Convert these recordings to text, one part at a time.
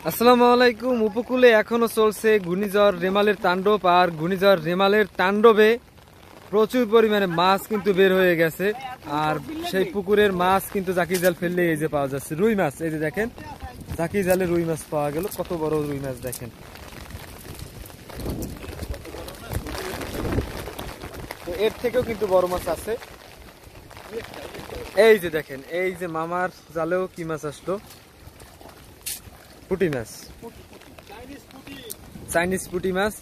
আসসালামু আলাইকুম। উপকূলে এখনো চলছে ঘূর্ণিঝড় রেমালের তাণ্ডব, আর ঘূর্ণিঝড় রেমালের তাণ্ডবে প্রচুর পরিমাণে মাছ কিন্তু বের হয়ে গেছে। আর সেই পুকুরের মাছ কিন্তু জাকি জাল ফেললে এই যে পাওয়া যাচ্ছে রুই মাছ। এই যে দেখেন, জাকি জালে রুই মাছ পাওয়া গেল। কত বড় রুই মাছ দেখেন। তো এর থেকেও কিন্তু বড় মাছ আছে। এই যে দেখেন, এই যে মামার জালেও কি মাছ আসলো, পুঁটি মাছ, চাইনিজ পুঁটি মাছ।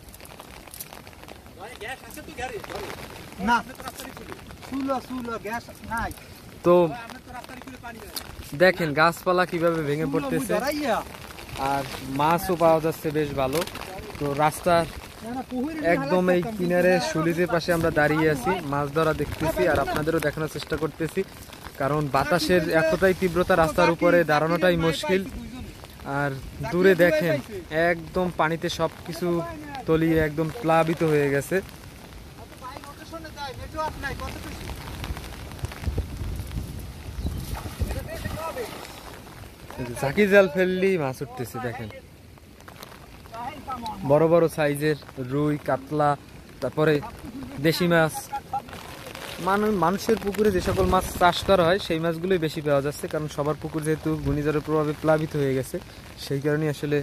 তো দেখেন গাছপালা কিভাবে ভেঙে পড়তেছে, আর মাছও পাওয়া যাচ্ছে বেশ ভালো। তো রাস্তার একদম এই কিনারে সুলিজের পাশে আমরা দাঁড়িয়ে আছি, মাছ ধরা দেখতেছি আর আপনাদেরও দেখানোর চেষ্টা করতেছি, কারণ বাতাসের এতটাই তীব্রতা রাস্তার উপরে দাঁড়ানোটাই মুশকিল। আর দূরে দেখেন একদম পানিতে সবকিছু তলিয়ে একদম প্লাবিত হয়ে গেছে। জাকি জাল ফেললেই মাছ উঠতেছে দেখেন, বড় বড় সাইজের রুই, কাতলা, তারপরে দেশি মাছ। মানুষের পুকুরে যে সকল মাছ চাষ করা হয় সেই মাছগুলোই বেশি পাওয়া যাচ্ছে, কারণ সবার পুকুর যেহেতু ঘূর্ণিঝড়ের প্রভাবে প্লাবিত হয়ে গেছে, সেই কারণে আসলে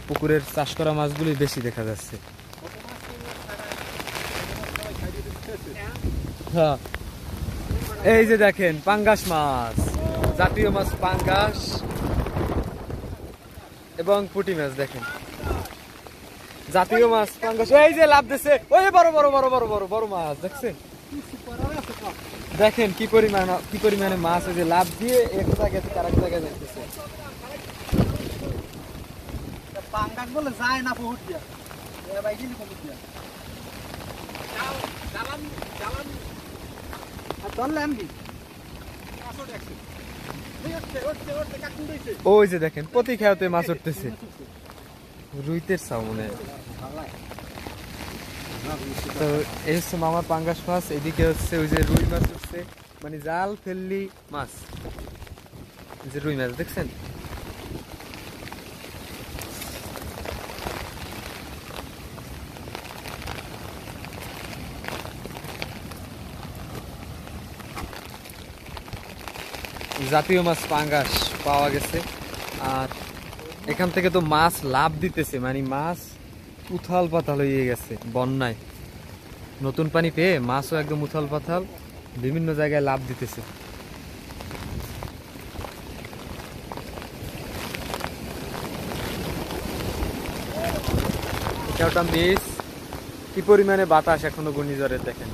পুকুরের চাষ করা মাছগুলোই বেশি দেখা যাচ্ছে। হ্যাঁ, এই যে দেখেন পাঙ্গাস মাছ, জাতীয় মাছ পাঙ্গাস এবং পুঁটি মাছ। দেখেন জাতীয় মাছ পাঙ্গাস, এই যে লাভ দিচ্ছে, ওই বড় বড় বড় বড় বড় বড় মাছ দেখছেন। দেখেন কি পরিমাণে মাছ এই যে লাভ দিয়ে এক জায়গা থেকে আরেক জায়গায় যাইতেছে। পাঙ্গাস বলে যায় না বহুত দিয়া, এ ভাই কিনি কম দিয়া জালান জালান আর ধরলাম কি মাছ উঠছে। ওই যে দেখেন প্রতি খেয়াতে মাছ উঠতেছে, রুইতের সামনে। তো এই হচ্ছে মামার পাঙ্গাস মাছ, এদিকে হচ্ছে ওই যে রুই মাছ উঠছে, মানে জাল ফেললি মাছ। যে রুই মাছ দেখছেন, জাতীয় মাছ পাঙ্গাস পাওয়া গেছে। আর এখান থেকে তো মাছ লাভ দিতেছে, মানে মাছ উথাল পাতাল হয়ে গেছে বন্যায়। নতুন পানি পেয়ে মাছও একদম উথাল পাতাল বিভিন্ন জায়গায় লাভ দিতেছে। কেওটা মিস, কি পরিমাণে বাতাস এখনো ঘূর্ণিঝড়ের দেখেন।